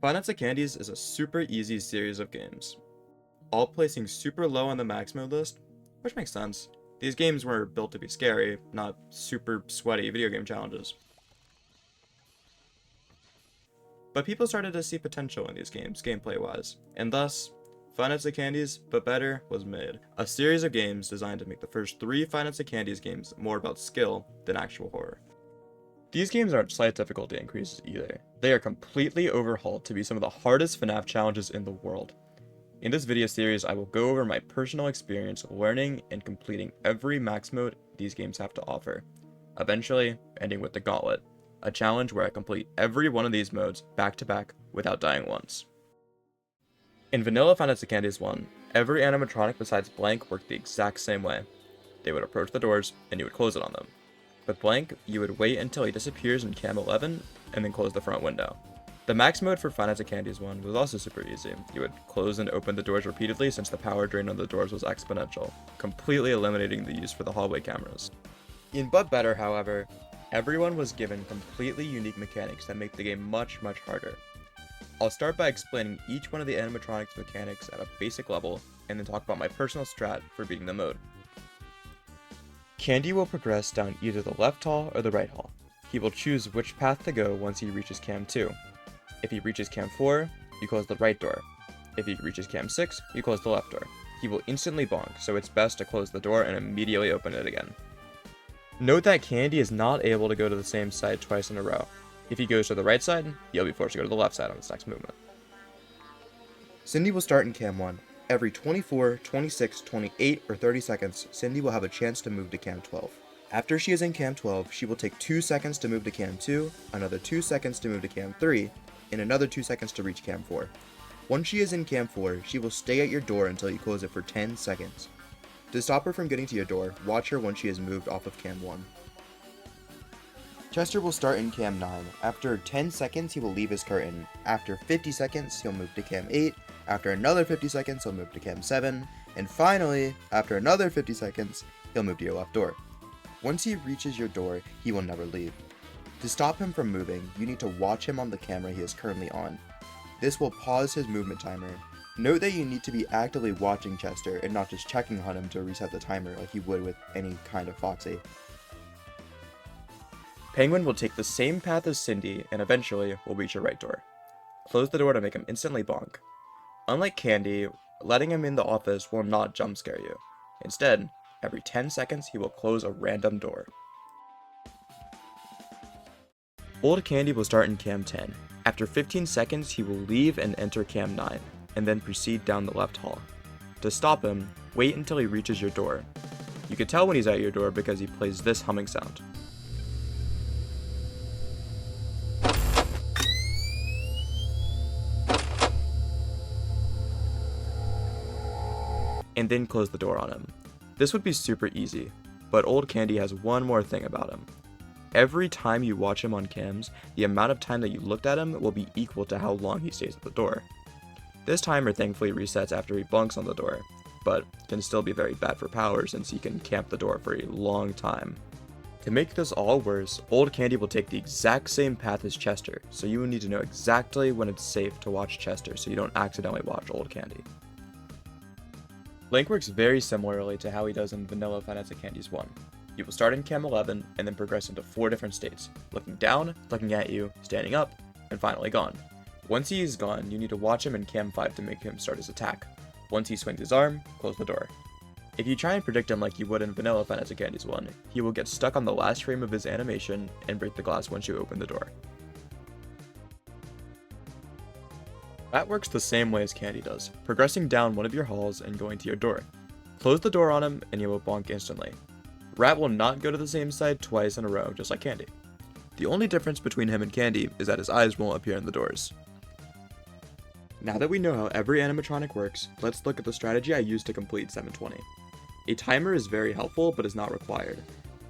Five Nights at Candy's is a super easy series of games, all placing super low on the max mode list, which makes sense. These games were built to be scary, not super sweaty video game challenges. But people started to see potential in these games, gameplay-wise, and thus, Five Nights at Candy's, but better, was made. A series of games designed to make the first 3 Five Nights at Candy's games more about skill than actual horror. These games aren't slight difficulty increases either. They are completely overhauled to be some of the hardest FNAF challenges in the world. In this video series, I will go over my personal experience learning and completing every max mode these games have to offer, eventually ending with the Gauntlet, a challenge where I complete every one of these modes back to back without dying once. In vanilla Five Nights at Candy's 1, every animatronic besides Blank worked the exact same way. They would approach the doors and you would close it on them. With Blank, you would wait until he disappears in cam 11 and then close the front window. The max mode for Five Nights at Candy's 1 was also super easy. You would close and open the doors repeatedly since the power drain on the doors was exponential, completely eliminating the use for the hallway cameras. In But Better, however, everyone was given completely unique mechanics that make the game much harder. I'll start by explaining each one of the animatronics mechanics at a basic level, and then talk about my personal strat for beating the mode. Candy will progress down either the left hall or the right hall. He will choose which path to go once he reaches cam 2. If he reaches cam 4, you close the right door. If he reaches cam 6, you close the left door. He will instantly bonk, so it's best to close the door and immediately open it again. Note that Candy is not able to go to the same side twice in a row. If he goes to the right side, he'll be forced to go to the left side on his next movement. Cindy will start in cam 1. Every 24, 26, 28, or 30 seconds, Cindy will have a chance to move to cam 12. After she is in cam 12, she will take 2 seconds to move to cam 2, another 2 seconds to move to cam 3, and another 2 seconds to reach cam 4. Once she is in cam 4, she will stay at your door until you close it for 10 seconds. To stop her from getting to your door, watch her once she has moved off of cam 1. Chester will start in cam 9. After 10 seconds, he will leave his curtain. After 50 seconds, he'll move to cam 8. After another 50 seconds, he'll move to cam 7. And finally, after another 50 seconds, he'll move to your left door. Once he reaches your door, he will never leave. To stop him from moving, you need to watch him on the camera he is currently on. This will pause his movement timer. Note that you need to be actively watching Chester and not just checking on him to reset the timer like you would with any kind of Foxy. Penguin will take the same path as Cindy and eventually will reach your right door. Close the door to make him instantly bonk. Unlike Candy, letting him in the office will not jump scare you. Instead, every 10 seconds he will close a random door. Old Candy will start in cam 10. After 15 seconds he will leave and enter cam 9, and then proceed down the left hall. To stop him, wait until he reaches your door. You can tell when he's at your door because he plays this humming sound. And then close the door on him. This would be super easy, but Old Candy has one more thing about him. Every time you watch him on cams, the amount of time that you looked at him will be equal to how long he stays at the door. This timer thankfully resets after he bunks on the door, but can still be very bad for power since he can camp the door for a long time. To make this all worse, Old Candy will take the exact same path as Chester, so you will need to know exactly when it's safe to watch Chester so you don't accidentally watch Old Candy. Blank works very similarly to how he does in vanilla Five Nights at Candy's 1. He will start in cam 11 and then progress into 4 different states, looking down, looking at you, standing up, and finally gone. Once he is gone, you need to watch him in cam 5 to make him start his attack. Once he swings his arm, close the door. If you try and predict him like you would in vanilla Five Nights at Candy's 1, he will get stuck on the last frame of his animation and break the glass once you open the door. That works the same way as Candy does, progressing down one of your halls and going to your door. Close the door on him and you will bonk instantly. Rat will not go to the same side twice in a row, just like Candy. The only difference between him and Candy is that his eyes won't appear in the doors. Now that we know how every animatronic works, let's look at the strategy I used to complete 720. A timer is very helpful, but is not required.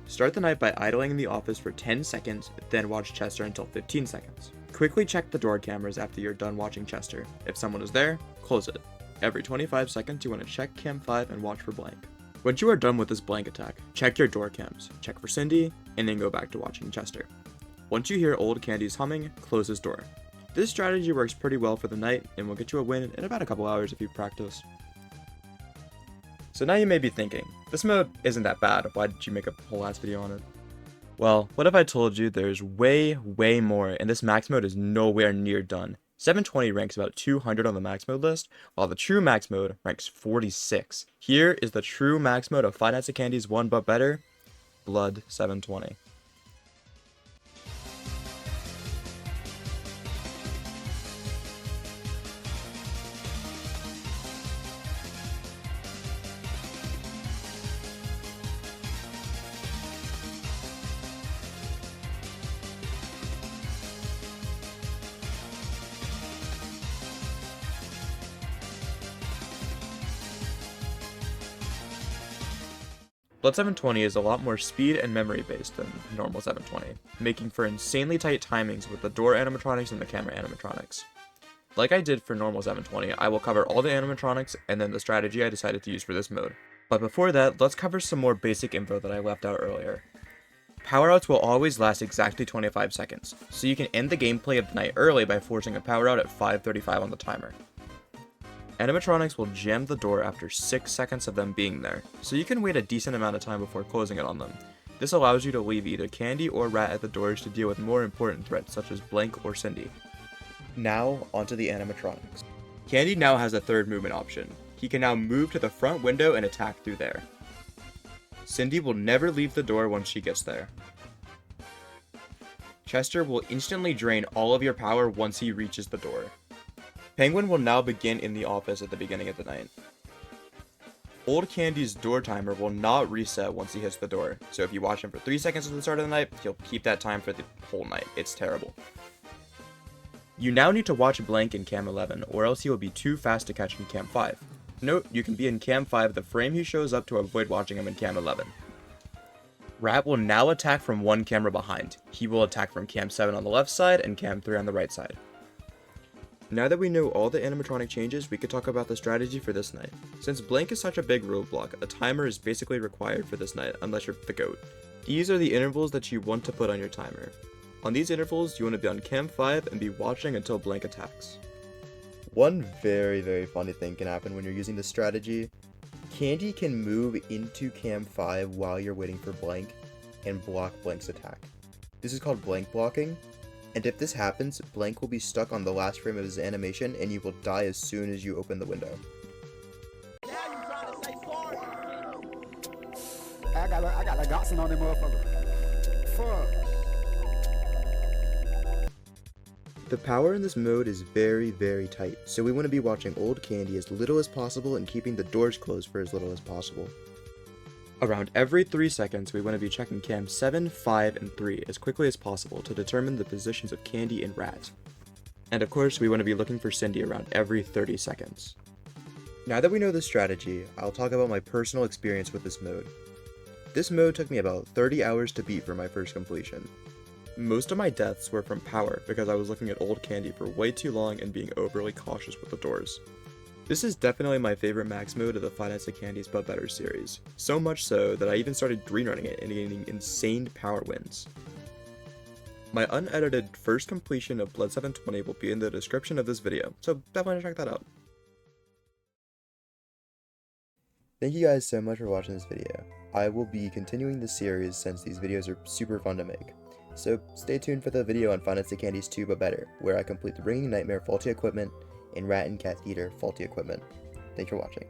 Start the night by idling in the office for 10 seconds, then watch Chester until 15 seconds. Quickly check the door cameras after you're done watching Chester. If someone is there, close it. Every 25 seconds you want to check cam 5 and watch for Blank. Once you are done with this Blank attack, check your door cams, check for Cindy, and then go back to watching Chester. Once you hear Old Candy's humming, close his door. This strategy works pretty well for the night and will get you a win in about a couple hours if you practice. So now you may be thinking, this mode isn't that bad, why did you make a whole ass video on it? Well, what if I told you there's way more, and this max mode is nowhere near done. 720 ranks about 200 on the max mode list, while the true max mode ranks 46. Here is the true max mode of Five Nights at Candy's One But Better, Blood 720. Blood 720 is a lot more speed and memory based than normal 720, making for insanely tight timings with the door animatronics and the camera animatronics. Like I did for normal 720, I will cover all the animatronics and then the strategy I decided to use for this mode. But before that, let's cover some more basic info that I left out earlier. Power-outs will always last exactly 25 seconds, so you can end the gameplay of the night early by forcing a power-out at 5:35 on the timer. Animatronics will jam the door after 6 seconds of them being there, so you can wait a decent amount of time before closing it on them. This allows you to leave either Candy or Rat at the doors to deal with more important threats such as Blank or Cindy. Now, onto the animatronics. Candy now has a third movement option. He can now move to the front window and attack through there. Cindy will never leave the door once she gets there. Chester will instantly drain all of your power once he reaches the door. Penguin will now begin in the office at the beginning of the night. Old Candy's door timer will not reset once he hits the door, so if you watch him for 3 seconds at the start of the night, he'll keep that time for the whole night. It's terrible. You now need to watch Blank in Cam 11, or else he will be too fast to catch in Cam 5. Note, you can be in Cam 5 the frame he shows up to avoid watching him in Cam 11. Rat will now attack from one camera behind. He will attack from Cam 7 on the left side and Cam 3 on the right side. Now that we know all the animatronic changes, we could talk about the strategy for this night. Since Blank is such a big roadblock, a timer is basically required for this night, unless you're the GOAT. These are the intervals that you want to put on your timer. On these intervals, you want to be on Cam 5 and be watching until Blank attacks. One very funny thing can happen when you're using this strategy. Candy can move into Cam 5 while you're waiting for Blank and block Blank's attack. This is called Blank blocking. And if this happens, Blank will be stuck on the last frame of his animation and you will die as soon as you open the window. Now you trying to say sorry. I got a Gauntlet on them motherfucker. Fuck. The power in this mode is very tight, so we want to be watching Old Candy as little as possible and keeping the doors closed for as little as possible. Around every 3 seconds, we want to be checking Cam 7, 5, and 3 as quickly as possible to determine the positions of Candy and Rat. And of course, we want to be looking for Cindy around every 30 seconds. Now that we know this strategy, I'll talk about my personal experience with this mode. This mode took me about 30 hours to beat for my first completion. Most of my deaths were from power because I was looking at Old Candy for way too long and being overly cautious with the doors. This is definitely my favorite max mode of the Five Nights at Candy's But Better series, so much so that I even started green running it and gaining insane power wins. My unedited first completion of Blood 720 will be in the description of this video, so definitely check that out. Thank you guys so much for watching this video. I will be continuing this series since these videos are super fun to make. So stay tuned for the video on Five Nights at Candy's 2 But Better, where I complete the Ringing Nightmare faulty equipment and Rat and Cat Theater faulty equipment. Thanks for watching.